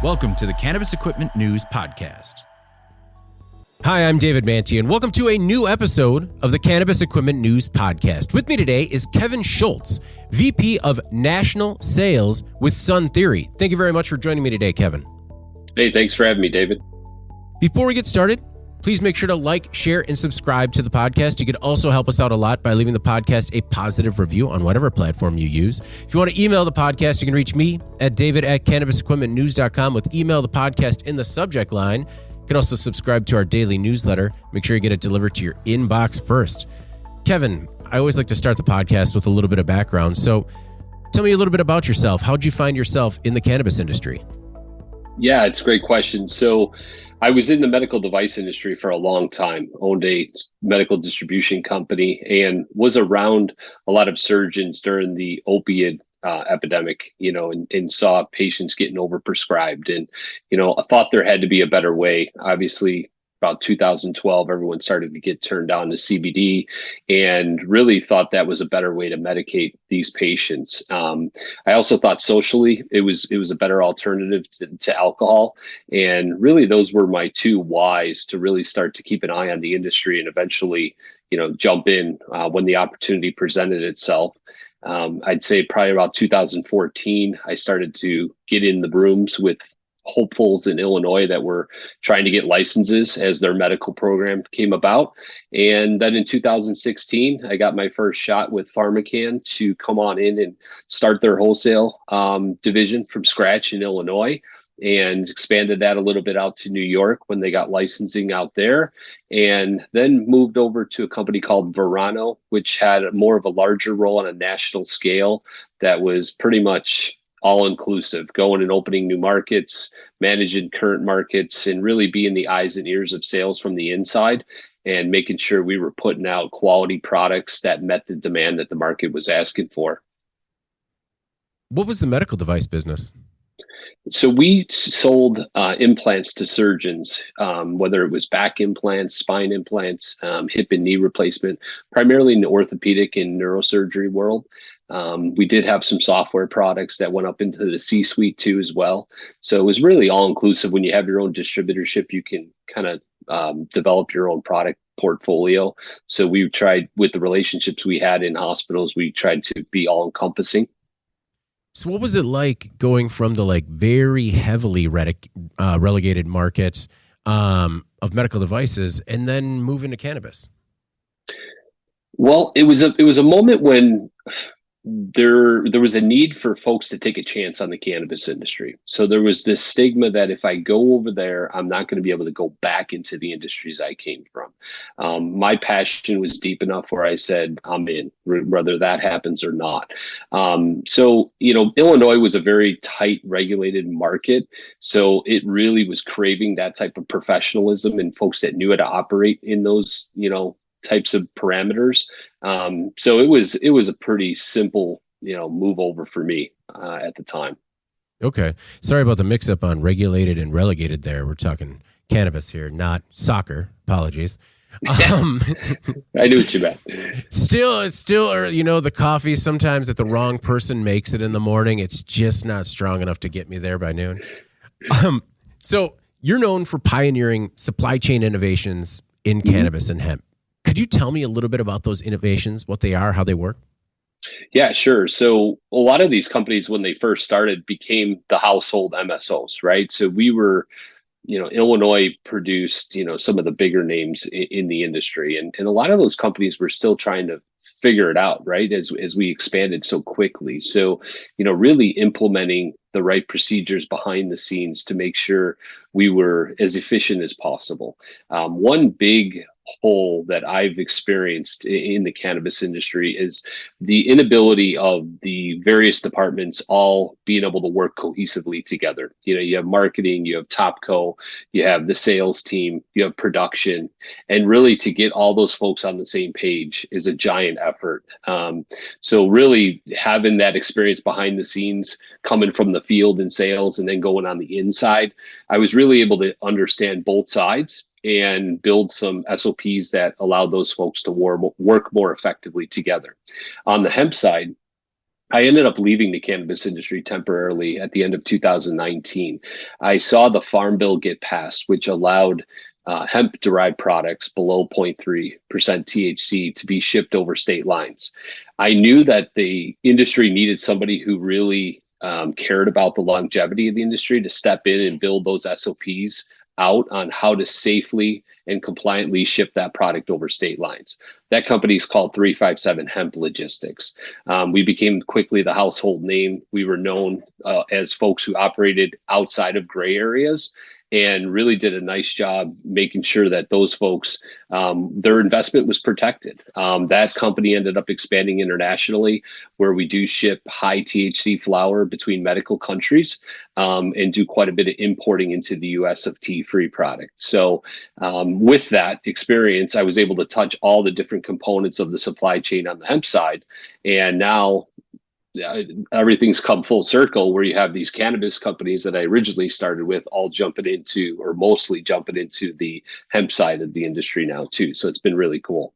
Welcome to the Cannabis Equipment News Podcast. Hi, I'm David Manti, and welcome to a new episode of the Cannabis Equipment News Podcast. With me today is Kevin Schultz, VP of National Sales with Sun Theory. Thank you very much for joining me today, Kevin. Hey, thanks for having me, David. Before we get started, please make sure to like, share, and subscribe to the podcast. You could also help us out a lot by leaving the podcast a positive review on whatever platform you use. If you want to email the podcast, you can reach me at david@cannabisequipmentnews.com with email the podcast in the subject line. You can also subscribe to our daily newsletter. Make sure you get it delivered to your inbox first. Kevin, I always like to start the podcast with a little bit of background. So tell me a little bit about yourself. How'd you find yourself in the cannabis industry? Yeah, it's a great question. So I was in the medical device industry for a long time, owned a medical distribution company, and was around a lot of surgeons during the opiate epidemic, and saw patients getting overprescribed. And, I thought there had to be a better way. Obviously, about 2012, everyone started to get turned on to CBD and really thought that was a better way to medicate these patients. I also thought socially it was a better alternative to alcohol. And really those were my two whys to really start to keep an eye on the industry and eventually, jump in when the opportunity presented itself. I'd say probably about 2014, I started to get in the rooms with hopefuls in Illinois that were trying to get licenses as their medical program came about. And then in 2016, I got my first shot with PharmaCann to come on in and start their wholesale division from scratch in Illinois, and expanded that a little bit out to New York when they got licensing out there, and then moved over to a company called Verano, which had more of a larger role on a national scale that was pretty much all-inclusive, going and opening new markets, managing current markets, and really being the eyes and ears of sales from the inside and making sure we were putting out quality products that met the demand that the market was asking for. What was the medical device business? So we sold implants to surgeons, whether it was back implants, spine implants, hip and knee replacement, primarily in the orthopedic and neurosurgery world. We did have some software products that went up into the C-suite too as well. So it was really all inclusive. When you have your own distributorship, you can kind of develop your own product portfolio. So we tried, with the relationships we had in hospitals, we tried to be all encompassing. So what was it like going from the very heavily relegated markets of medical devices and then moving to cannabis? Well, it was a moment when there was a need for folks to take a chance on the cannabis industry. So there was this stigma that if I go over there, I'm not going to be able to go back into the industries I came from. My passion was deep enough where I said, I'm in, whether that happens or not. So, Illinois was a very tight regulated market. So it really was craving that type of professionalism and folks that knew how to operate in those, types of parameters. So it was a pretty simple, move over for me at the time. Okay. Sorry about the mix up on regulated and relegated there. We're talking cannabis here, not soccer. Apologies. I knew what you meant. Still, the coffee, sometimes if the wrong person makes it in the morning, it's just not strong enough to get me there by noon. So you're known for pioneering supply chain innovations in cannabis and hemp. Could you tell me a little bit about those innovations, what they are, how they work? Yeah, sure. So a lot of these companies, when they first started, became the household MSOs, right? So we were, Illinois produced, some of the bigger names in the industry. And a lot of those companies were still trying to figure it out, right? As we expanded so quickly. So, really implementing the right procedures behind the scenes to make sure we were as efficient as possible. One big hole that I've experienced in the cannabis industry is the inability of the various departments all being able to work cohesively together. You have marketing, you have Topco, you have the sales team, you have production, and really to get all those folks on the same page is a giant effort. So really having that experience behind the scenes, coming from the field and sales and then going on the inside, I was really able to understand both sides and build some SOPs that allow those folks to work more effectively together. On the hemp side, I ended up leaving the cannabis industry temporarily at the end of 2019. I saw the Farm Bill get passed, which allowed hemp-derived products below 0.3% THC to be shipped over state lines. I knew that the industry needed somebody who really cared about the longevity of the industry to step in and build those SOPs out on how to safely and compliantly ship that product over state lines. That company is called 357 Hemp Logistics. We became quickly the household name. We were known as folks who operated outside of gray areas and really did a nice job making sure that those folks, their investment was protected. That company ended up expanding internationally, where we do ship high THC flower between medical countries and do quite a bit of importing into the US of tea-free product. So with that experience, I was able to touch all the different components of the supply chain on the hemp side. And now everything's come full circle, where you have these cannabis companies that I originally started with all jumping into, or mostly jumping into, the hemp side of the industry now too. So it's been really cool.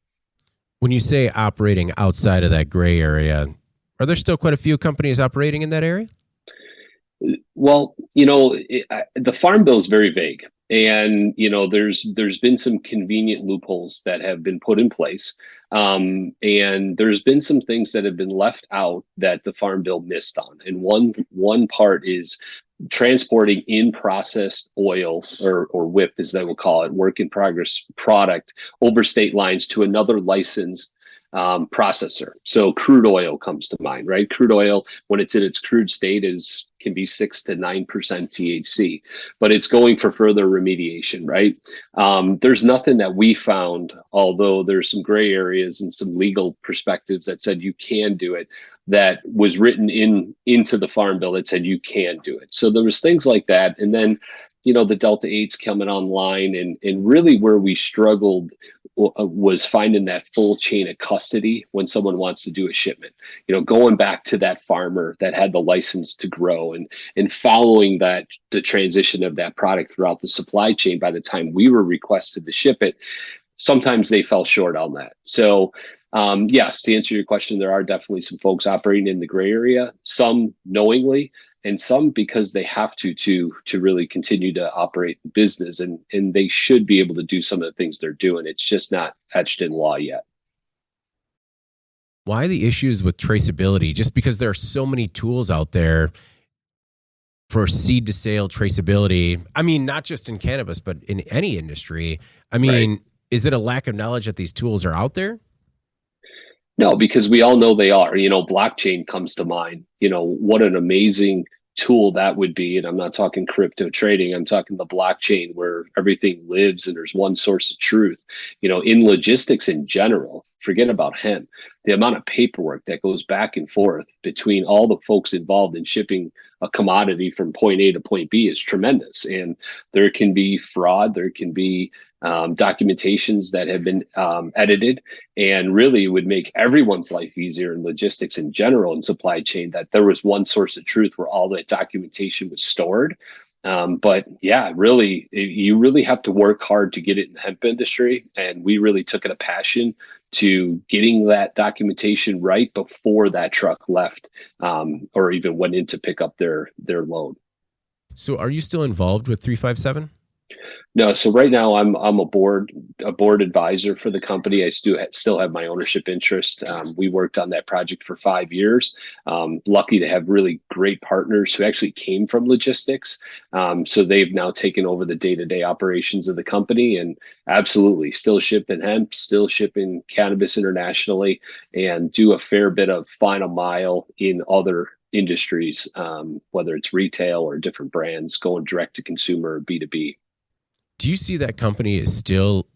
When you say operating outside of that gray area, are there still quite a few companies operating in that area? Well, the Farm Bill is very vague. And, there's been some convenient loopholes that have been put in place. And there's been some things that have been left out that the Farm Bill missed on. And one part is transporting in-processed oil, or WIP as they will call it, work in progress product, over state lines to another licensed processor. So crude oil comes to mind, right? Crude oil, when it's in its crude state, can be 6 to 9% THC, but it's going for further remediation, right? There's nothing that we found, although there's some gray areas and some legal perspectives that said you can do it, that was written into the Farm Bill that said you can do it. So there was things like that. And then, the Delta 8's coming online, and really where we struggled was finding that full chain of custody when someone wants to do a shipment, going back to that farmer that had the license to grow, and following the transition of that product throughout the supply chain. By the time we were requested to ship it, sometimes they fell short on that. So yes, to answer your question, there are definitely some folks operating in the gray area, some knowingly, and some because they have to really continue to operate in business, and they should be able to do some of the things they're doing. It's just not etched in law yet. Why the issues with traceability? Just because there are so many tools out there for seed to sale traceability. I mean, not just in cannabis, but in any industry. I mean, right. Is it a lack of knowledge that these tools are out there? No, because we all know they are. Blockchain comes to mind. What an amazing tool that would be. And I'm not talking crypto trading. I'm talking the blockchain, where everything lives and there's one source of truth. In logistics in general, forget about hemp. The amount of paperwork that goes back and forth between all the folks involved in shipping a commodity from point A to point B is tremendous. And there can be fraud. There can be documentations that have been edited, and really would make everyone's life easier in logistics in general and supply chain, that there was one source of truth where all that documentation was stored. But yeah, really, you really have to work hard to get it in the hemp industry. And we really took it a passion to getting that documentation right before that truck left or even went in to pick up their load. So are you still involved with 357? No, so right now I'm a board advisor for the company. I still have my ownership interest. We worked on that project for 5 years. Lucky to have really great partners who actually came from logistics. So they've now taken over the day-to-day operations of the company, and absolutely still shipping hemp, still shipping cannabis internationally, and do a fair bit of final mile in other industries, whether it's retail or different brands, going direct to consumer or B2B. Do you see that company is still,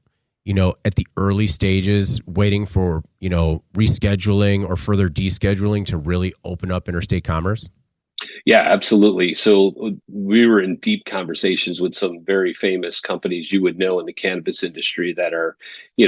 at the early stages waiting for, rescheduling or further descheduling to really open up interstate commerce? Yeah, absolutely. So we were in deep conversations with some very famous companies you would know in the cannabis industry that are,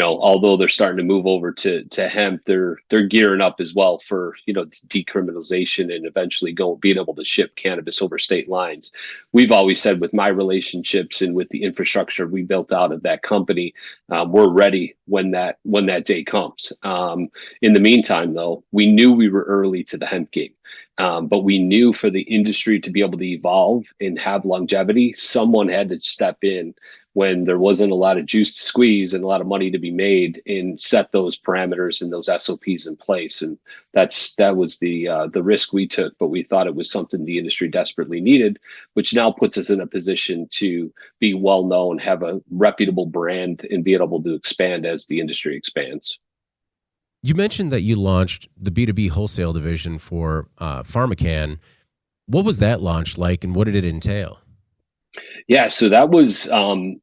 although they're starting to move over to hemp, they're gearing up as well for, decriminalization and eventually being able to ship cannabis over state lines. We've always said with my relationships and with the infrastructure we built out of that company, we're ready when that day comes. In the meantime, though, we knew we were early to the hemp game. But we knew for the industry to be able to evolve and have longevity, someone had to step in when there wasn't a lot of juice to squeeze and a lot of money to be made and set those parameters and those SOPs in place. And that was the risk we took, but we thought it was something the industry desperately needed, which now puts us in a position to be well known, have a reputable brand, and be able to expand as the industry expands. You mentioned that you launched the B2B wholesale division for PharmaCann. What was that launch like, and what did it entail? Yeah, so that was kind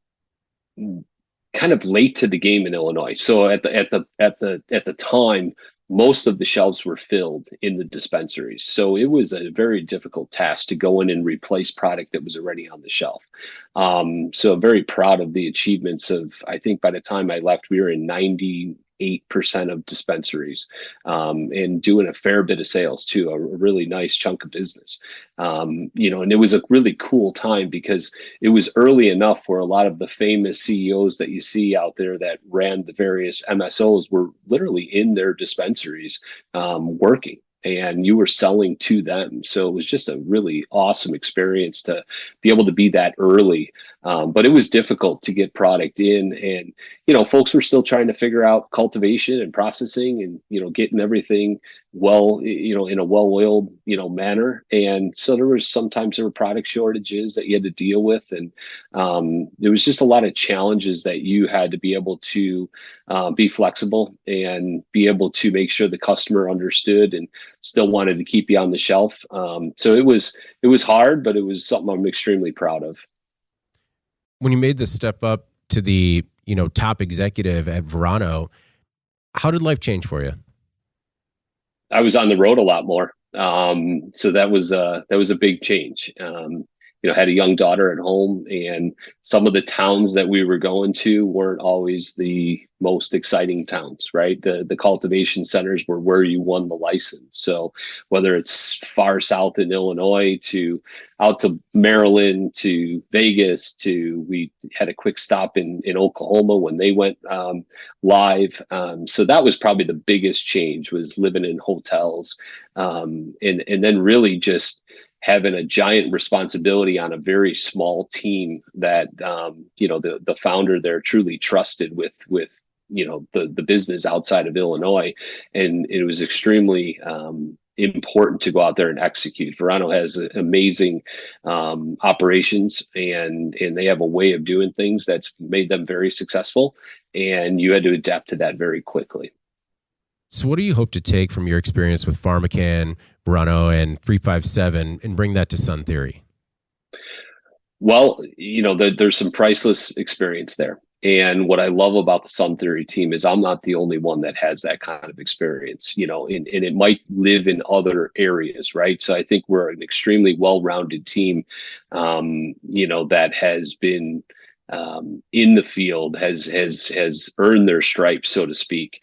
of late to the game in Illinois. So at the time, most of the shelves were filled in the dispensaries. So it was a very difficult task to go in and replace product that was already on the shelf. So I'm very proud of the achievements of, I think by the time I left, we were in 98% of dispensaries, and doing a fair bit of sales too, a really nice chunk of business. And it was a really cool time because it was early enough where a lot of the famous CEOs that you see out there that ran the various MSOs were literally in their dispensaries, working. And you were selling to them. So it was just a really awesome experience to be able to be that early. But it was difficult to get product in. And, folks were still trying to figure out cultivation and processing and, getting everything well, in a well-oiled, manner. And so there were product shortages that you had to deal with. And there was just a lot of challenges that you had to be able to be flexible and be able to make sure the customer understood and still wanted to keep you on the shelf. So it was hard, but it was something I'm extremely proud of. When you made the step up to the top executive at Verano, how did life change for you? I was on the road a lot more. So that was a big change. Had a young daughter at home, and some of the towns that we were going to weren't always the most exciting towns, right? The cultivation centers were where you won the license. So whether it's far south in Illinois to out to Maryland to Vegas we had a quick stop in Oklahoma when they went live. So that was probably the biggest change, was living in hotels, and then really just having a giant responsibility on a very small team that the founder there truly trusted with the business outside of Illinois, and it was extremely important to go out there and execute. Verano has amazing operations, and they have a way of doing things that's made them very successful, and you had to adapt to that very quickly. So what do you hope to take from your experience with PharmaCann, Verano, and 357 and bring that to Sun Theory? Well, there's some priceless experience there. And what I love about the Sun Theory team is I'm not the only one that has that kind of experience, and it might live in other areas, right? So I think we're an extremely well-rounded team, that has been in the field, has earned their stripes, so to speak,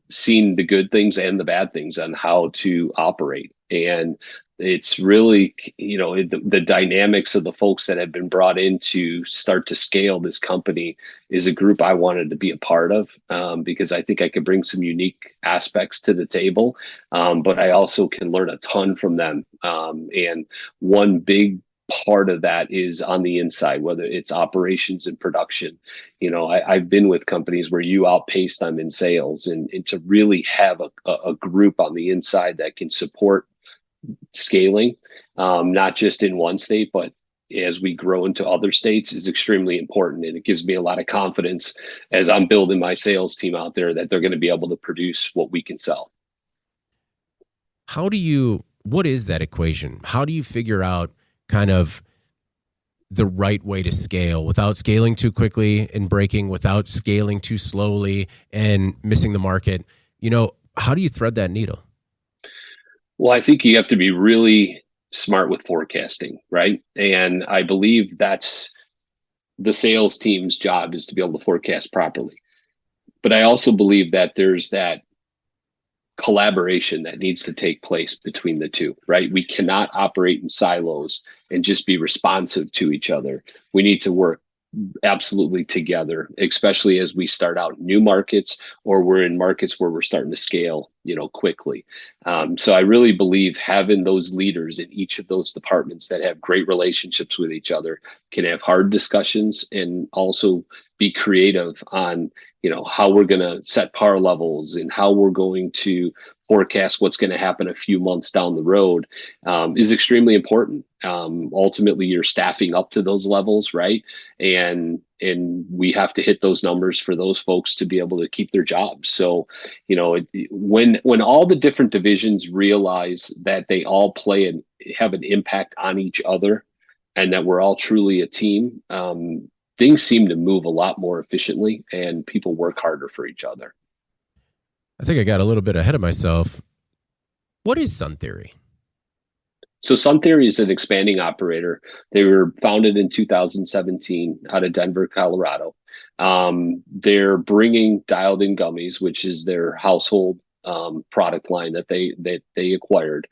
seen the good things and the bad things on how to operate. And it's really, the dynamics of the folks that have been brought in to start to scale this company is a group I wanted to be a part of, because I think I could bring some unique aspects to the table, but I also can learn a ton from them. And one big part of that is on the inside, whether it's operations and production. I've been with companies where you outpace them in sales, and to really have a group on the inside that can support scaling, not just in one state, but as we grow into other states, is extremely important. And it gives me a lot of confidence as I'm building my sales team out there that they're going to be able to produce what we can sell. What is that equation? How do you figure out kind of the right way to scale without scaling too quickly and breaking, without scaling too slowly and missing the market? How do you thread that needle? Well, I think you have to be really smart with forecasting, right? And I believe that's the sales team's job, is to be able to forecast properly. But I also believe that there's that collaboration that needs to take place between the two, right? We cannot operate in silos and just be responsive to each other. We need to work absolutely together, especially as we start out new markets, or we're in markets where we're starting to scale, quickly. So I really believe having those leaders in each of those departments that have great relationships with each other can have hard discussions and also be creative on, how we're going to set par levels and how we're going to forecast what's going to happen a few months down the road, is extremely important. Ultimately, you're staffing up to those levels, right? And we have to hit those numbers for those folks to be able to keep their jobs. So, when all the different divisions realize that they all play and have an impact on each other, and that we're all truly a team, things seem to move a lot more efficiently, and people work harder for each other. I think I got a little bit ahead of myself. What is Sun Theory? So Sun Theory is an expanding operator. They were founded in 2017 out of Denver, Colorado. They're bringing Dialed In Gummies, which is their household product line that they acquired,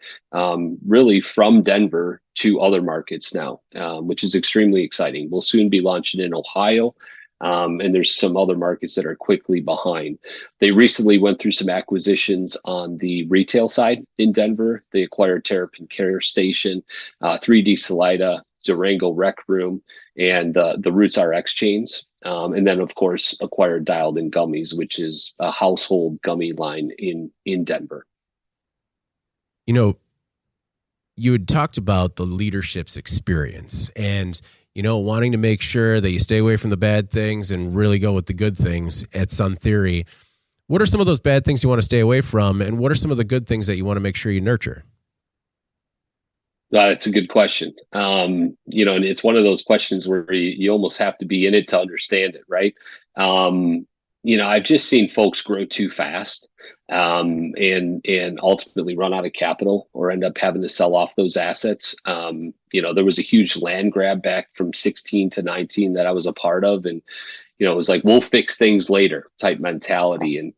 really from Denver to other markets now, which is extremely exciting. We'll soon be launching in Ohio. And there's some other markets that are quickly behind. They recently went through some acquisitions on the retail side in Denver. They acquired Terrapin Care Station, 3D Salida, Durango Rec Room, and the Roots RX chains. And then, of course, acquired Dialed In Gummies, which is a household gummy line in Denver. You had talked about the leadership's experience and wanting to make sure that you stay away from the bad things and really go with the good things at Sun Theory. What are some of those bad things you want to stay away from, and what are some of the good things that you want to make sure you nurture? That's a good question. And it's one of those questions where you almost have to be in it to understand it, right? I've just seen folks grow too fast, and ultimately run out of capital or end up having to sell off those assets. There was a huge land grab back from 16 to 19 that I was a part of, and it was like, we'll fix things later type mentality. And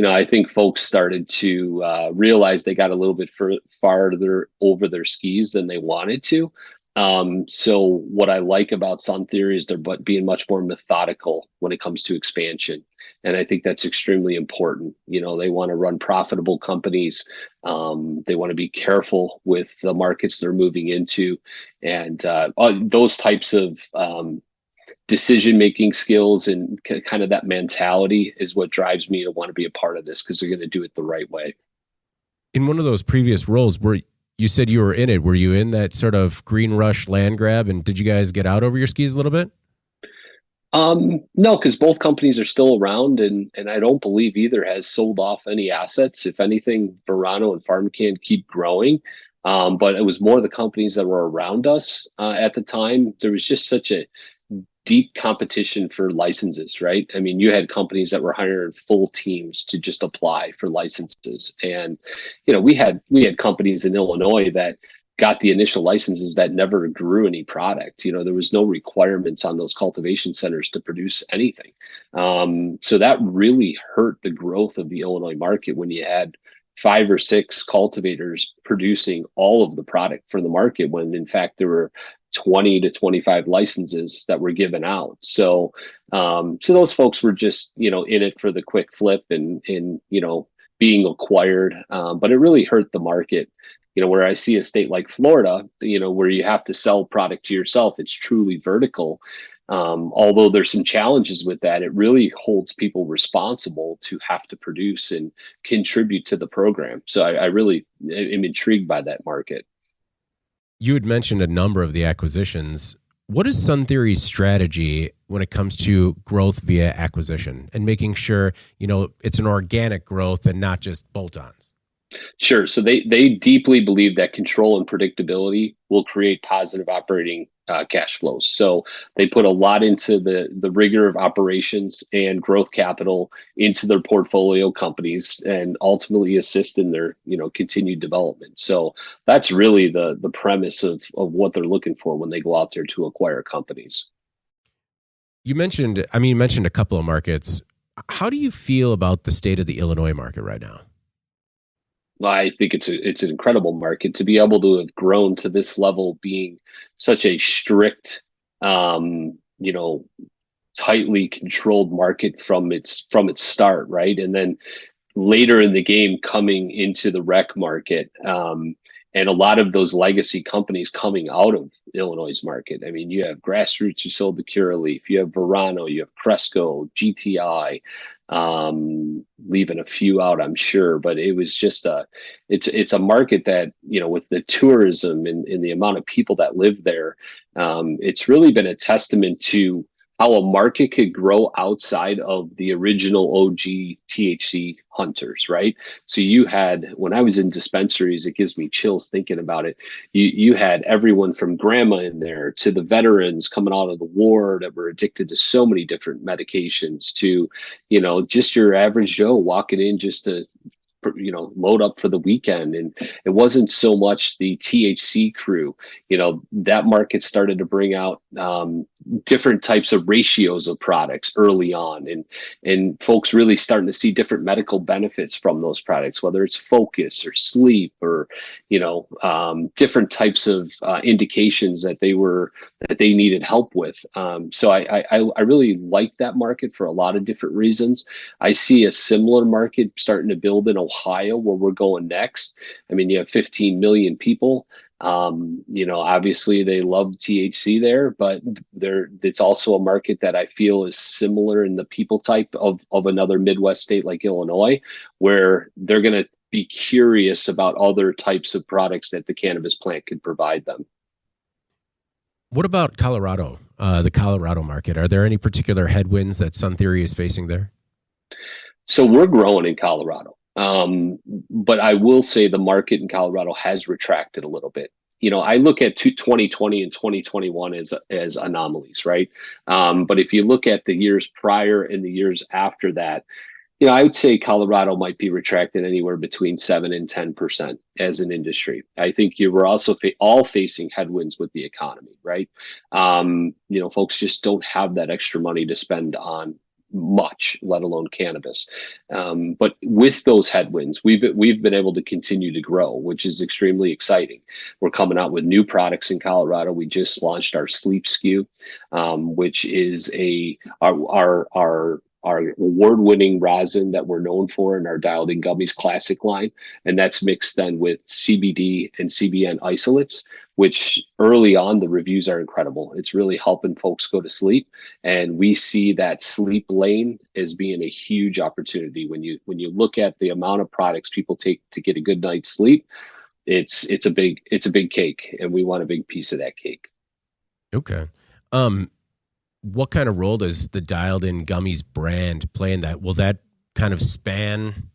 I think folks started to realize they got a little bit farther over their skis than they wanted to. So what I like about Sun Theory is they're being much more methodical when it comes to expansion. And I think that's extremely important. They want to run profitable companies. They want to be careful with the markets they're moving into. And those types of decision-making skills and kind of that mentality is what drives me to want to be a part of this, because they're going to do it the right way. In one of those previous roles, where you said you were in it, were you in that sort of green rush land grab, and did you guys get out over your skis a little bit? No, because both companies are still around, and I don't believe either has sold off any assets. If anything, Verano and PharmaCann keep growing. But it was more the companies that were around us at the time. There was just such a deep competition for licenses, right? I mean, you had companies that were hiring full teams to just apply for licenses. And, we had companies in Illinois that got the initial licenses that never grew any product. There was no requirements on those cultivation centers to produce anything. So that really hurt the growth of the Illinois market when you had 5 or 6 cultivators producing all of the product for the market, when in fact there were 20 to 25 licenses that were given out. So those folks were just, in it for the quick flip and being acquired. But it really hurt the market. Where I see a state like Florida, where you have to sell product to yourself, it's truly vertical. Although there's some challenges with that, it really holds people responsible to have to produce and contribute to the program. So I really am intrigued by that market. You had mentioned a number of the acquisitions. What is Sun Theory's strategy when it comes to growth via acquisition and making sure, it's an organic growth and not just bolt-ons? Sure. So they deeply believe that control and predictability will create positive operating cash flows. So they put a lot into the rigor of operations and growth capital into their portfolio companies, and ultimately assist in their continued development. So that's really the premise of what they're looking for when they go out there to acquire companies. You mentioned, you mentioned a couple of markets. How do you feel about the state of the Illinois market right now? I think it's an incredible market to be able to have grown to this level, being such a strict, you know, tightly controlled market from its start, right? And then later in the game coming into the rec market, and a lot of those legacy companies coming out of Illinois' market. I mean, you have Grassroots who sold to Curaleaf, you have Verano, you have Cresco, GTI, leaving a few out, I'm sure, but it was just it's a market that, with the tourism and the amount of people that live there, it's really been a testament to how a market could grow outside of the original OG THC hunters, right? So you had, when I was in dispensaries, it gives me chills thinking about it. You had everyone from grandma in there to the veterans coming out of the war that were addicted to so many different medications, to, just your average Joe walking in just to load up for the weekend. And it wasn't so much the THC crew. That market started to bring out different types of ratios of products early on, and folks really starting to see different medical benefits from those products, whether it's focus or sleep or different types of indications that they needed help with. So I really like that market for a lot of different reasons. I see a similar market starting to build in Ohio, where we're going next. I mean, you have 15 million people. Obviously they love THC there, but it's also a market that I feel is similar in the people type of another Midwest state like Illinois, where they're going to be curious about other types of products that the cannabis plant could provide them. What about Colorado, the Colorado market? Are there any particular headwinds that Sun Theory is facing there? So we're growing in Colorado. But I will say the market in Colorado has retracted a little bit. I look at 2020 and 2021 as anomalies, right? But if you look at the years prior and the years after that, I would say Colorado might be retracted anywhere between 7 and 10% as an industry. I think you were also all facing headwinds with the economy, right? Folks just don't have that extra money to spend on much, let alone cannabis. But with those headwinds, we've been able to continue to grow, which is extremely exciting. We're coming out with new products in Colorado. We just launched our sleep SKU, which is our award-winning rosin that we're known for in our Dialed In Gummies classic line. And that's mixed then with CBD and CBN isolates, which early on, the reviews are incredible. It's really helping folks go to sleep. And we see that sleep lane as being a huge opportunity. When you look at the amount of products people take to get a good night's sleep, it's a big cake, and we want a big piece of that cake. Okay. What kind of role does the Dialed In Gummies brand play in that? Will that kind of span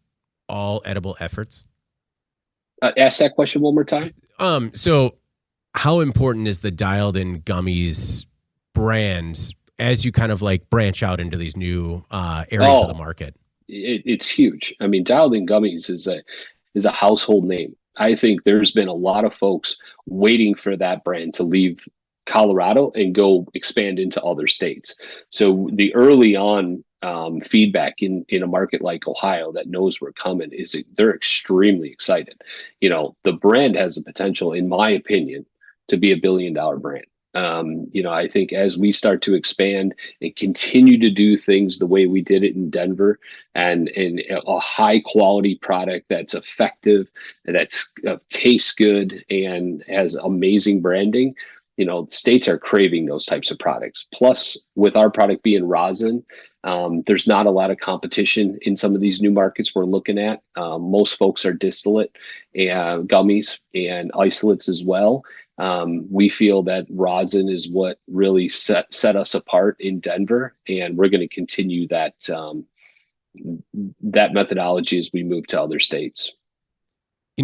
all edible efforts? Ask that question one more time. So how important is the Dialed In Gummies brand as you kind of like branch out into these new areas of the market? It's huge. I mean, Dialed In Gummies is a household name. I think there's been a lot of folks waiting for that brand to leave Colorado and go expand into other states. So the early on feedback in a market like Ohio that knows we're coming is they're extremely excited. The brand has the potential, in my opinion, to be $1 billion brand. I think as we start to expand and continue to do things the way we did it in Denver, and a high quality product that's effective, that's tastes good and has amazing branding, states are craving those types of products. Plus, with our product being rosin, there's not a lot of competition in some of these new markets we're looking at. Most folks are distillate and gummies and isolates as well. We feel that rosin is what really set us apart in Denver, and we're going to continue that methodology as we move to other states.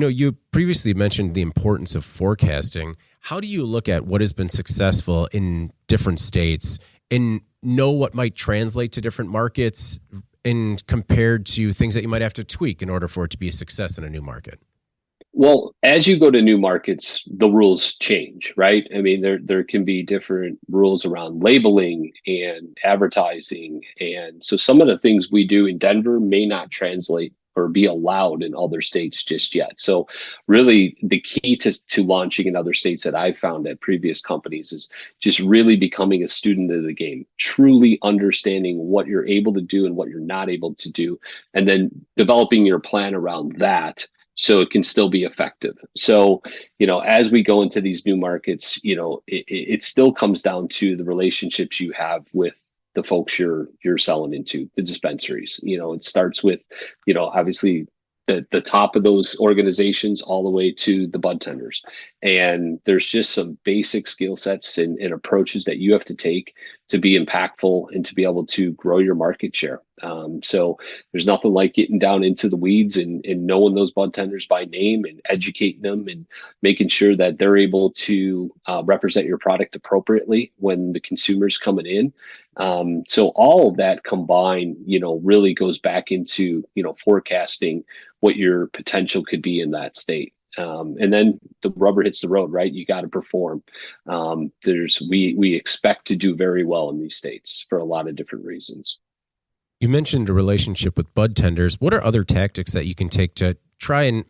You previously mentioned the importance of forecasting. How do you look at what has been successful in different states and know what might translate to different markets and compared to things that you might have to tweak in order for it to be a success in a new market? Well, as you go to new markets, the rules change, right? I mean, there can be different rules around labeling and advertising. And so some of the things we do in Denver may not translate or be allowed in other states just yet. So really the key to launching in other states that I've found at previous companies is just really becoming a student of the game, truly understanding what you're able to do and what you're not able to do, and then developing your plan around that so it can still be effective. So, as we go into these new markets, it still comes down to the relationships you have with the folks you're selling into, the dispensaries. It starts with, obviously the top of those organizations all the way to the bud tenders. And there's just some basic skill sets and approaches that you have to take to be impactful and to be able to grow your market share. So there's nothing like getting down into the weeds and knowing those bud tenders by name and educating them and making sure that they're able to represent your product appropriately when the consumer's coming in. So all of that combined, really goes back into, forecasting what your potential could be in that state. And then the rubber hits the road, right? You got to perform. We expect to do very well in these states for a lot of different reasons. You mentioned a relationship with bud tenders. What are other tactics that you can take to try and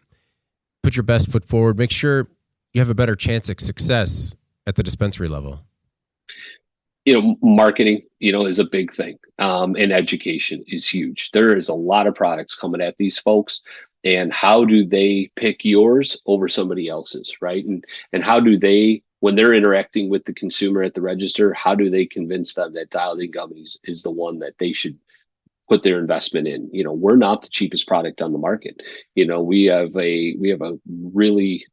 put your best foot forward, make sure you have a better chance at success at the dispensary level? Marketing, is a big thing. And education is huge. There is a lot of products coming at these folks, and how do they pick yours over somebody else's, right? And how do they, when they're interacting with the consumer at the register, how do they convince them that Dialed In Gummies is the one that they should put their investment in? We're not the cheapest product on the market. We have a really,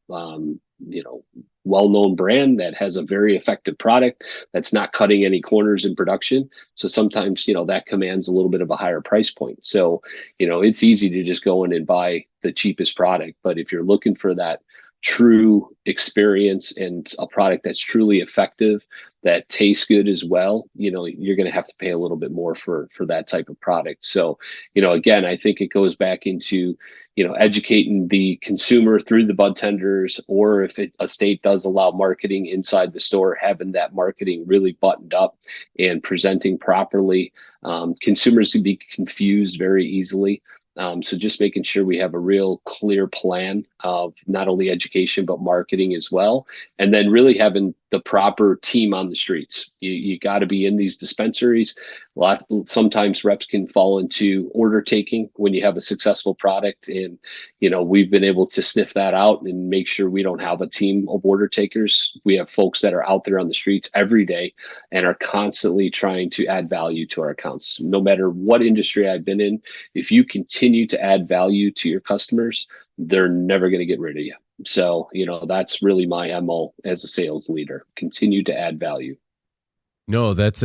well-known brand that has a very effective product that's not cutting any corners in production. So sometimes, that commands a little bit of a higher price point. So, it's easy to just go in and buy the cheapest product. But if you're looking for that true experience and a product that's truly effective, that tastes good as well, you're going to have to pay a little bit more for that type of product. So, again, I think it goes back into, educating the consumer through the bud tenders, or if a state does allow marketing inside the store, having that marketing really buttoned up and presenting properly. Consumers can be confused very easily. So just making sure we have a real clear plan of not only education, but marketing as well. And then really having the proper team on the streets. You got to be in these dispensaries. Sometimes reps can fall into order taking when you have a successful product. And, we've been able to sniff that out and make sure we don't have a team of order takers. We have folks that are out there on the streets every day and are constantly trying to add value to our accounts. No matter what industry I've been in, if you continue to add value to your customers, they're never going to get rid of you. So, that's really my MO as a sales leader. Continue to add value. No, that's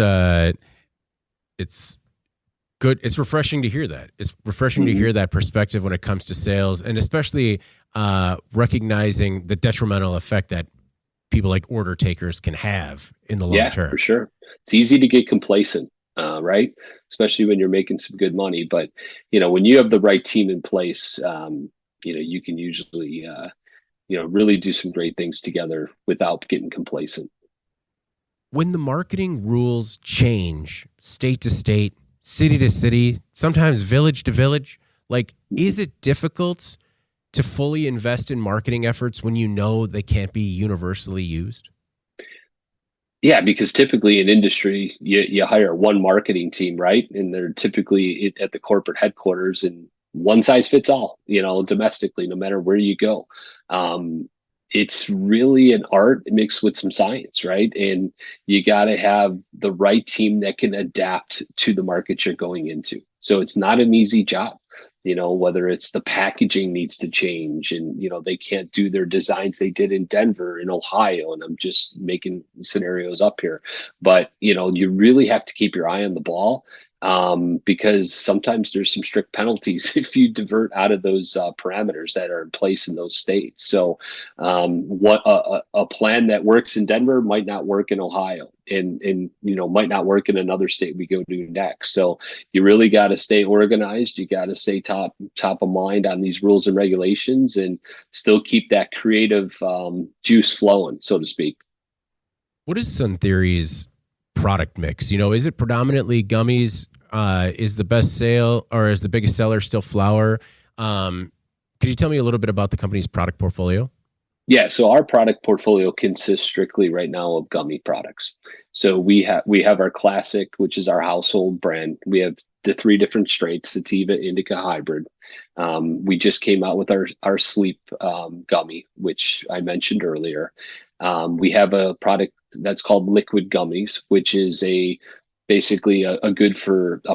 it's good. It's refreshing to hear that. It's refreshing to hear that perspective when it comes to sales, and especially recognizing the detrimental effect that people like order takers can have in the long term. Yeah, for sure. It's easy to get complacent, right? Especially when you're making some good money. But, when you have the right team in place, you can usually, really do some great things together without getting complacent. When the marketing rules change state to state, city to city, sometimes village to village, is it difficult to fully invest in marketing efforts when you know they can't be universally used? Yeah, because typically in industry, you hire one marketing team, right? And they're typically at the corporate headquarters, and one size fits all, domestically, no matter where you go. It's really an art mixed with some science, right? And you got to have the right team that can adapt to the market you're going into. So it's not an easy job, whether it's the packaging needs to change and, they can't do their designs they did in Denver, in Ohio. And I'm just making scenarios up here. But, you really have to keep your eye on the ball because sometimes there's some strict penalties if you divert out of those parameters that are in place in those states. So, what a plan that works in Denver might not work in Ohio, and might not work in another state we go to next. So, you really got to stay organized. You got to stay top of mind on these rules and regulations, and still keep that creative juice flowing, so to speak. What is Sun Theory's product mix? Is it predominantly gummies? Is the best sale or is the biggest seller still flower? Could you tell me a little bit about the company's product portfolio? Yeah, so our product portfolio consists strictly right now of gummy products. So we have our classic, which is our household brand. We have the three different strains: sativa, indica, hybrid. We just came out with our sleep gummy, which I mentioned earlier. We have a product that's called liquid gummies, which is basically a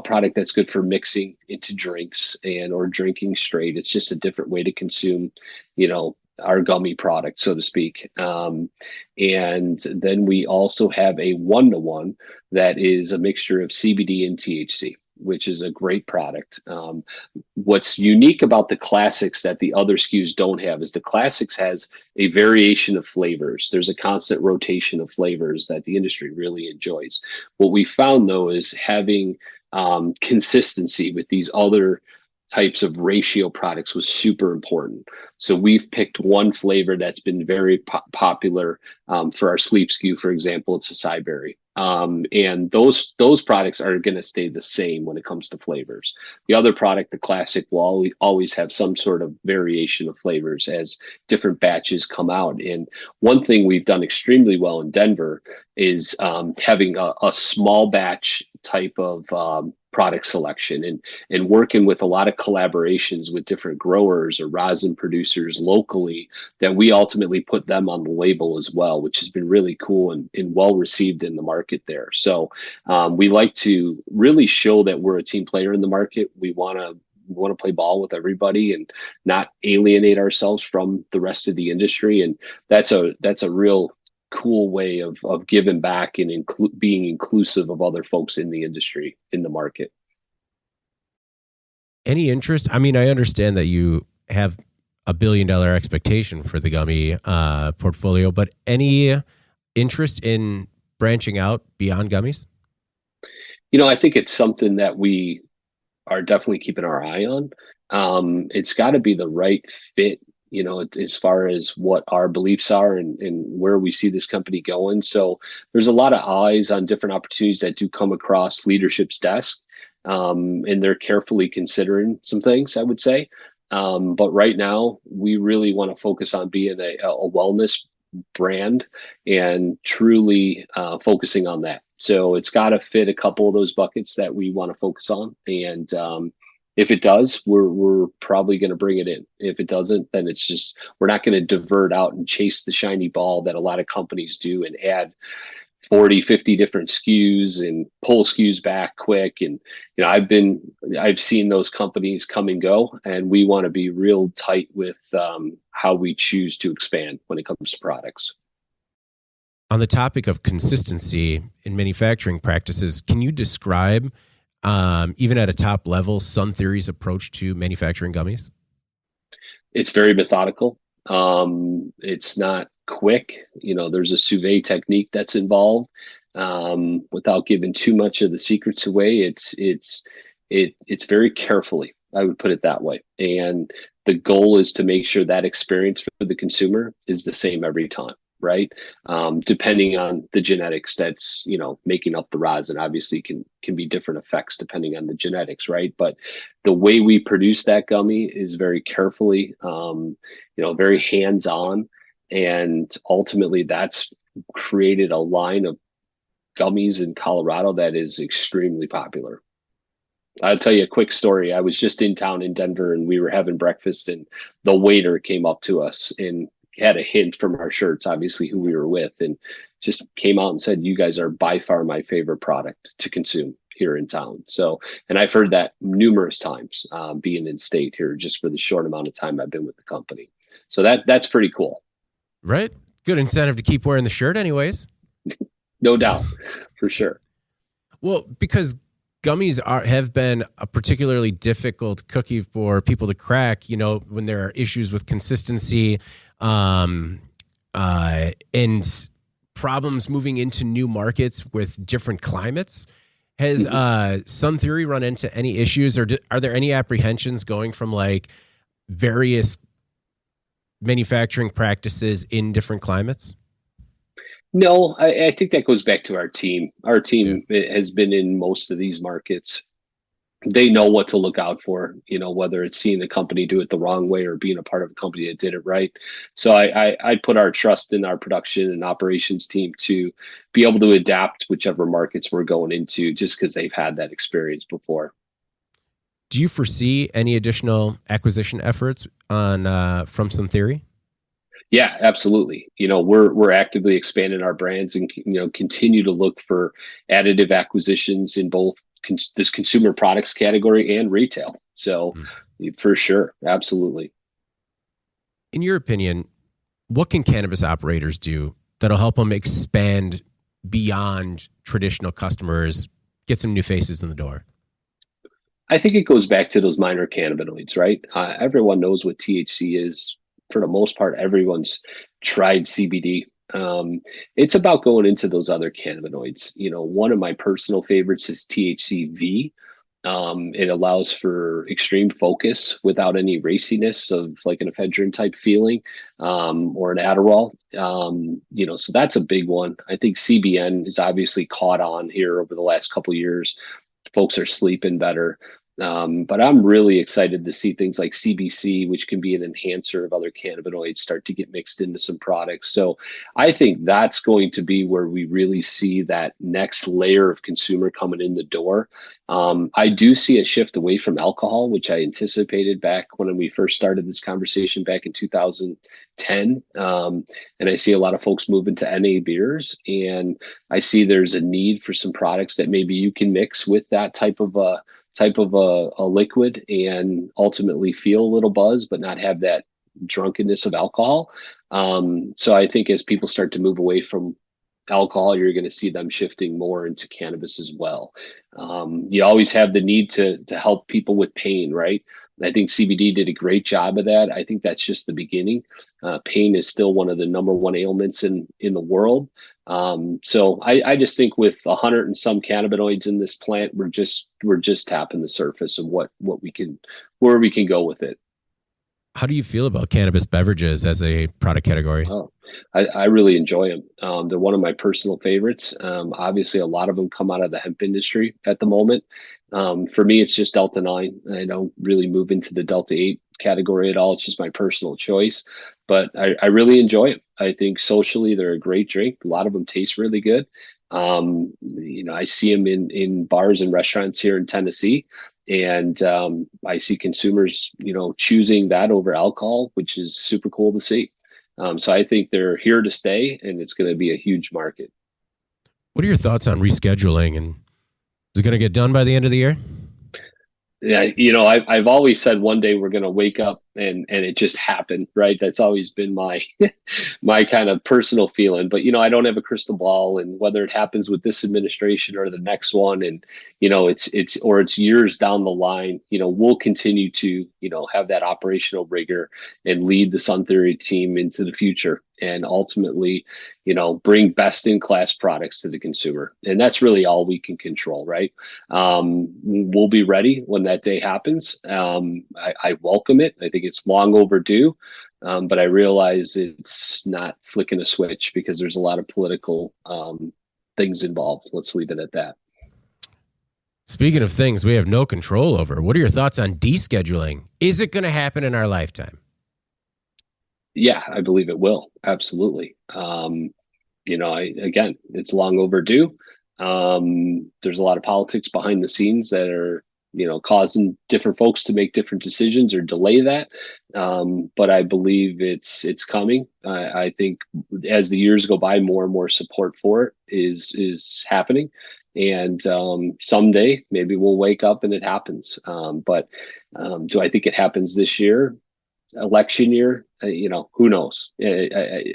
product that's good for mixing into drinks or drinking straight. It's just a different way to consume, our gummy product, so to speak. And then we also have a 1-to-1 that is a mixture of CBD and THC, which is a great product. What's unique about the classics that the other SKUs don't have is the classics has a variation of flavors. There's a constant rotation of flavors that the industry really enjoys. What we found, though, is having consistency with these other types of ratio products was super important. So we've picked one flavor that's been very popular for our sleep SKU, for example. It's acai berry. And those products are going to stay the same when it comes to flavors. The other product, the classic, will always have some sort of variation of flavors as different batches come out. And one thing we've done extremely well in Denver is having a small batch type of product selection and working with a lot of collaborations with different growers or rosin producers locally that we ultimately put them on the label as well, which has been really cool and well received in the market there. So we like to really show that we're a team player in the market. We want to play ball with everybody and not alienate ourselves from the rest of the industry. And that's a real cool way of giving back and being inclusive of other folks in the industry, in the market. Any interest? I mean, I understand that you have $1 billion expectation for the gummy portfolio, but any interest in branching out beyond gummies? I think it's something that we are definitely keeping our eye on. It's got to be the right fit, as far as what our beliefs are and where we see this company going. So there's a lot of eyes on different opportunities that do come across leadership's desk. And they're carefully considering some things, I would say. But right now, we really want to focus on being a wellness brand and truly focusing on that. So it's got to fit a couple of those buckets that we want to focus on. And if it does, we're probably going to bring it in. If it doesn't, then it's just, we're not going to divert out and chase the shiny ball that a lot of companies do and add 40, 50 different SKUs and pull SKUs back quick. And, I've seen those companies come and go, and we want to be real tight with how we choose to expand when it comes to products. On the topic of consistency in manufacturing practices, can you describe, even at a top level, Sun Theory's approach to manufacturing gummies? It's very methodical. It's not quick. There's a sous technique that's involved. Without giving too much of the secrets away, it's very carefully, I would put it that way. And the goal is to make sure that experience for the consumer is the same every time, right? Depending on the genetics that's, making up the rosin, obviously can be different effects depending on the genetics, right? But the way we produce that gummy is very carefully, very hands-on. And ultimately, that's created a line of gummies in Colorado that is extremely popular. I'll tell you a quick story. I was just in town in Denver, and we were having breakfast, and the waiter came up to us and had a hint from our shirts, obviously, who we were with, and just came out and said, "You guys are by far my favorite product to consume here in town." So, and I've heard that numerous times, being in state here just for the short amount of time I've been with the company. So that's pretty cool. Right. Good incentive to keep wearing the shirt anyways. No doubt, for sure. Well, because gummies have been a particularly difficult cookie for people to crack, when there are issues with consistency, and problems moving into new markets with different climates. Has Sun Theory run into any issues, or are there any apprehensions going from like various manufacturing practices in different climates? No, I think that goes back to our team. Our team has been in most of these markets. They know what to look out for, whether it's seeing the company do it the wrong way or being a part of a company that did it right. So I put our trust in our production and operations team to be able to adapt whichever markets we're going into, just because they've had that experience before. Do you foresee any additional acquisition efforts from Sun Theory? Yeah, absolutely. We're actively expanding our brands and continue to look for additive acquisitions in both this consumer products category and retail. So for sure, absolutely. In your opinion, what can cannabis operators do that'll help them expand beyond traditional customers, get some new faces in the door? I think it goes back to those minor cannabinoids, right? Everyone knows what THC is. For the most part, everyone's tried CBD. It's about going into those other cannabinoids. One of my personal favorites is THCV. It allows for extreme focus without any raciness of like an ephedrine type feeling, or an Adderall. So that's a big one. I think CBN is obviously caught on here over the last couple of years. Folks are sleeping better. But I'm really excited to see things like CBC, which can be an enhancer of other cannabinoids, start to get mixed into some products. So I think that's going to be where we really see that next layer of consumer coming in the door. I do see a shift away from alcohol, which I anticipated back when we first started this conversation back in 2010. And I see a lot of folks moving to NA beers, and I see there's a need for some products that maybe you can mix with that type of a liquid and ultimately feel a little buzz, but not have that drunkenness of alcohol. So I think as people start to move away from alcohol, you're going to see them shifting more into cannabis as well. You always have the need to help people with pain, right? I think CBD did a great job of that. I think that's just the beginning. Pain is still one of the number one ailments in the world. So I just think with 100 and some cannabinoids in this plant, we're just tapping the surface of where we can go with it. How do you feel about cannabis beverages as a product category? Oh, I really enjoy them. They're one of my personal favorites. Obviously, a lot of them come out of the hemp industry at the moment. For me, it's just Delta 9. I don't really move into the Delta 8 category at all. It's just my personal choice. But I really enjoy them. I think socially, they're a great drink. A lot of them taste really good. I see them in bars and restaurants here in Tennessee. And I see consumers, choosing that over alcohol, which is super cool to see. So I think they're here to stay, and it's going to be a huge market. What are your thoughts on rescheduling, and is it going to get done by the end of the year? Yeah, I've always said one day we're going to wake up and it just happened, right? That's always been my my kind of personal feeling. But I don't have a crystal ball, and whether it happens with this administration or the next one, and it's years down the line, we'll continue to have that operational rigor and lead the Sun Theory team into the future, and ultimately bring best in class products to the consumer. And that's really all we can control, right? We'll be ready when that day happens. I welcome it. I think it's long overdue. But I realize it's not flicking a switch, because there's a lot of political things involved. Let's leave it at that. Speaking of things we have no control over, what are your thoughts on descheduling? Is it going to happen in our lifetime? Yeah, I believe it will. Absolutely. Again, it's long overdue. There's a lot of politics behind the scenes that are, causing different folks to make different decisions or delay that. But I believe it's coming. I think as the years go by, more and more support for it is happening. And someday maybe we'll wake up and it happens. But do I think it happens this year? Election year, who knows?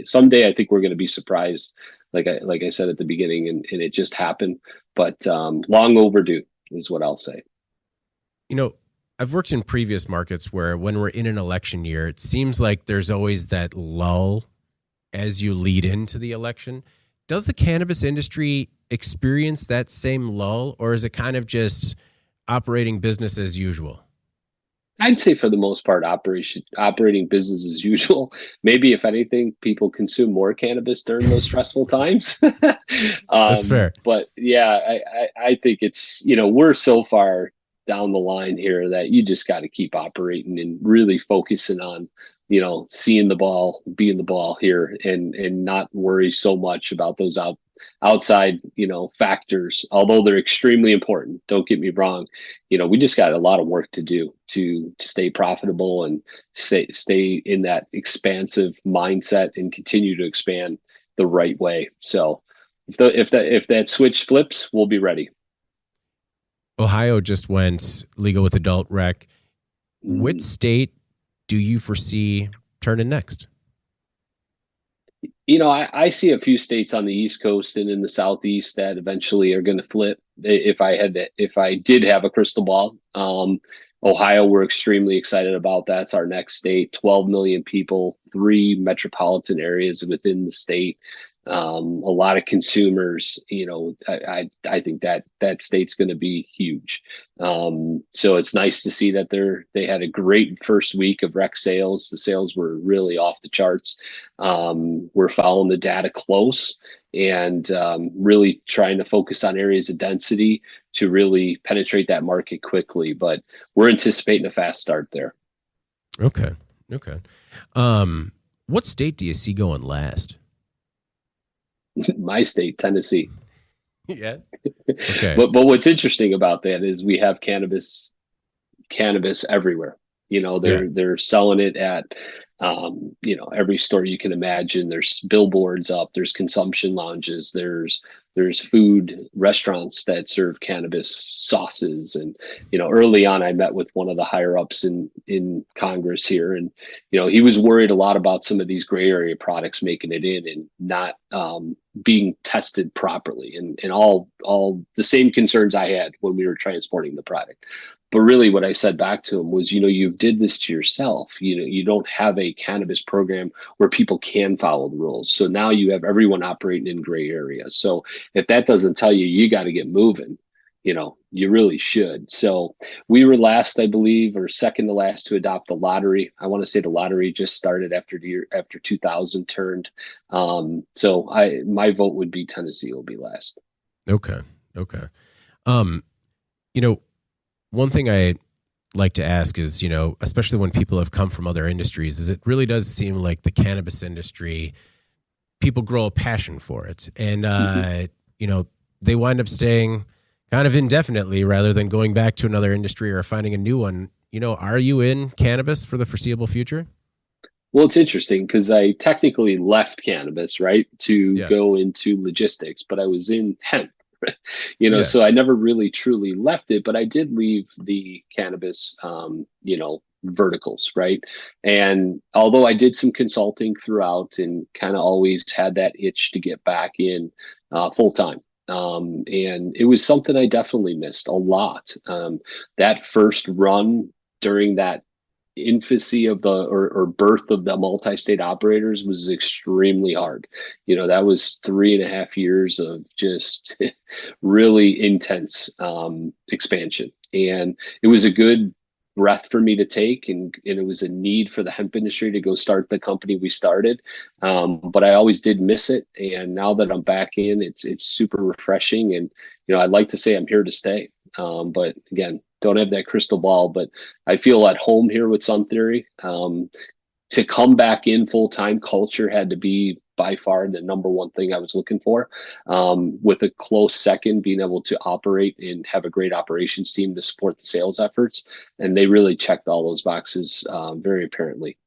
Someday I think we're going to be surprised, like I said at the beginning, and it just happened. But long overdue. is what I'll say. I've worked in previous markets where when we're in an election year, it seems like there's always that lull as you lead into the election. Does the cannabis industry experience that same lull, or is it kind of just operating business as usual? I'd say for the most part, operating business as usual. Maybe if anything, people consume more cannabis during those stressful times. That's fair. But yeah, I think it's, we're so far down the line here that you just got to keep operating and really focusing on, seeing the ball, being the ball here, and not worry so much about those outside, factors, although they're extremely important. Don't get me wrong. We just got a lot of work to do to stay profitable and stay in that expansive mindset and continue to expand the right way. So if that switch flips, we'll be ready. Ohio just went legal with adult rec. Which state do you foresee turning next? I see a few states on the East Coast and in the Southeast that eventually are going to flip. If I did have a crystal ball, Ohio, we're extremely excited about. That's our next state. 12 million people, 3 metropolitan areas within the state. A lot of consumers. I think that state's going to be huge. So it's nice to see that they had a great first week of rec sales. The sales were really off the charts. We're following the data close and really trying to focus on areas of density to really penetrate that market quickly. But we're anticipating a fast start there. Okay. What state do you see going last? My state, Tennessee. Yeah. Okay. But what's interesting about that is we have cannabis everywhere. They're selling it at every store you can imagine. There's billboards up, there's consumption lounges, there's food restaurants that serve cannabis sauces. And early on I met with one of the higher ups in Congress here, and he was worried a lot about some of these gray area products making it in and not being tested properly, and all the same concerns I had when we were transporting the product. But really what I said back to him was, you did this to yourself. You don't have a cannabis program where people can follow the rules. So now you have everyone operating in gray areas. So if that doesn't tell you, you got to get moving, you really should. So we were last, I believe, or second to last to adopt the lottery. I want to say the lottery just started after 2000 turned. So my vote would be Tennessee will be last. Okay. One thing I like to ask is, especially when people have come from other industries, is it really does seem like the cannabis industry, people grow a passion for it. And, they wind up staying kind of indefinitely rather than going back to another industry or finding a new one. Are you in cannabis for the foreseeable future? Well, it's interesting because I technically left cannabis, right, to go into logistics, but I was in hemp. So I never really truly left it, but I did leave the cannabis, verticals, right? And although I did some consulting throughout and kind of always had that itch to get back in full time. And it was something I definitely missed a lot. That first run during that infancy of or birth of the multi-state operators was extremely hard. That was 3.5 years of just really intense expansion, and it was a good breath for me to take, and it was a need for the hemp industry to go start the company we started. But I always did miss it, and now that I'm back in, it's super refreshing, and I'd like to say I'm here to stay. But again, don't have that crystal ball, but I feel at home here with Sun Theory. To come back in full time, culture had to be by far the number one thing I was looking for. With a close second, being able to operate and have a great operations team to support the sales efforts, and they really checked all those boxes very apparently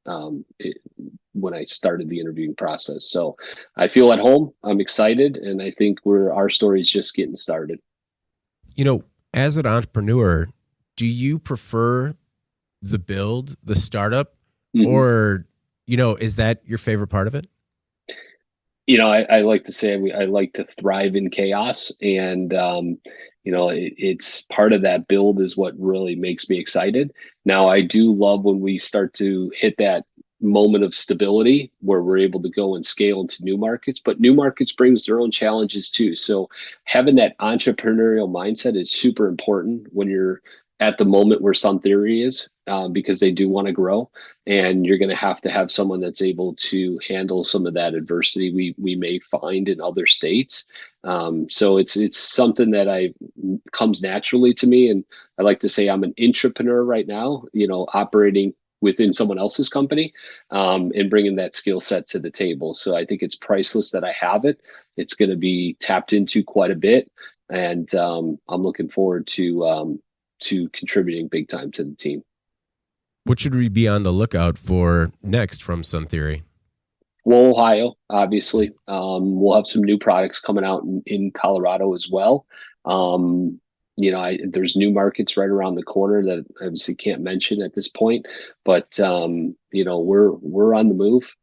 when I started the interviewing process. So I feel at home. I'm excited, and I think our story is just getting started. As an entrepreneur, do you prefer the startup, or, is that your favorite part of it? I like to say I like to thrive in chaos. And, it's part of that build is what really makes me excited. Now, I do love when we start to hit that moment of stability where we're able to go and scale into new markets, but new markets brings their own challenges too. So having that entrepreneurial mindset is super important when you're at the moment where Sun Theory is, because they do want to grow, and you're going to have someone that's able to handle some of that adversity we may find in other states. So it's something that comes naturally to me, and I like to say I'm an entrepreneur right now, operating within someone else's company, and bringing that skill set to the table. So I think it's priceless that I have it. It's going to be tapped into quite a bit, and I'm looking forward to contributing big time to the team. What should we be on the lookout for next from Sun Theory? Well, Ohio, obviously. We'll have some new products coming out in Colorado as well. There's new markets right around the corner that I obviously can't mention at this point, but we're on the move,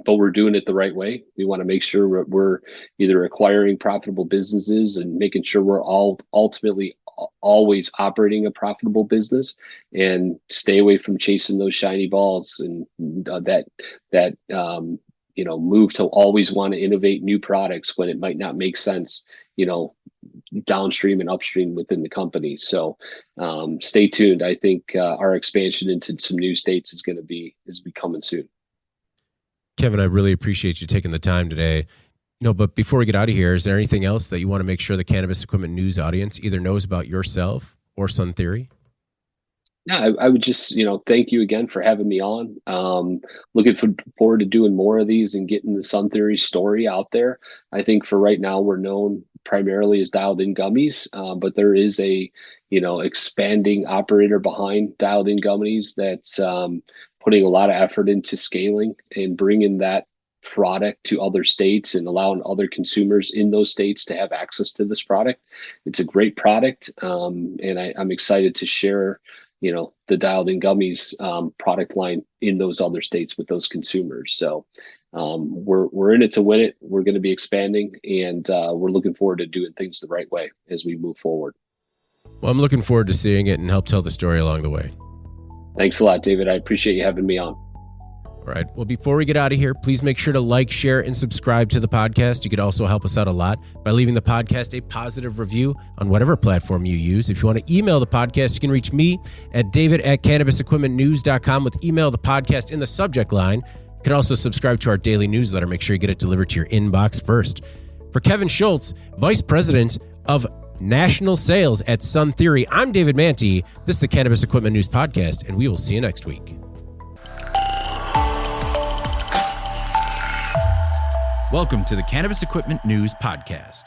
but we're doing it the right way. We want to make sure we're either acquiring profitable businesses and making sure we're all ultimately always operating a profitable business, and stay away from chasing those shiny balls and that move to always want to innovate new products when it might not make sense, downstream and upstream within the company. So stay tuned. I think our expansion into some new states is coming soon. Kevin, I really appreciate you taking the time today. But before we get out of here, is there anything else that you want to make sure the Cannabis Equipment News audience either knows about yourself or Sun Theory? Yeah, I would just, thank you again for having me on. Looking forward to doing more of these and getting the Sun Theory story out there. I think for right now, we're known primarily as Dialed In Gummies, but there is a, expanding operator behind Dialed In Gummies that's putting a lot of effort into scaling and bringing that product to other states and allowing other consumers in those states to have access to this product. It's a great product, and I'm excited to share the Dialed In Gummies product line in those other states with those consumers. So we're in it to win it. We're going to be expanding, and we're looking forward to doing things the right way as we move forward. Well, I'm looking forward to seeing it and help tell the story along the way. Thanks a lot, David. I appreciate you having me on. All right. Well, before we get out of here, please make sure to like, share, and subscribe to the podcast. You could also help us out a lot by leaving the podcast a positive review on whatever platform you use. If you want to email the podcast, you can reach me at david@cannabisequipmentnews.com with email the podcast in the subject line. You can also subscribe to our daily newsletter. Make sure you get it delivered to your inbox first. For Kevin Schultz, Vice President of National Sales at Sun Theory, I'm David Manti. This is the Cannabis Equipment News Podcast, and we will see you next week. Welcome to the Cannabis Equipment News Podcast.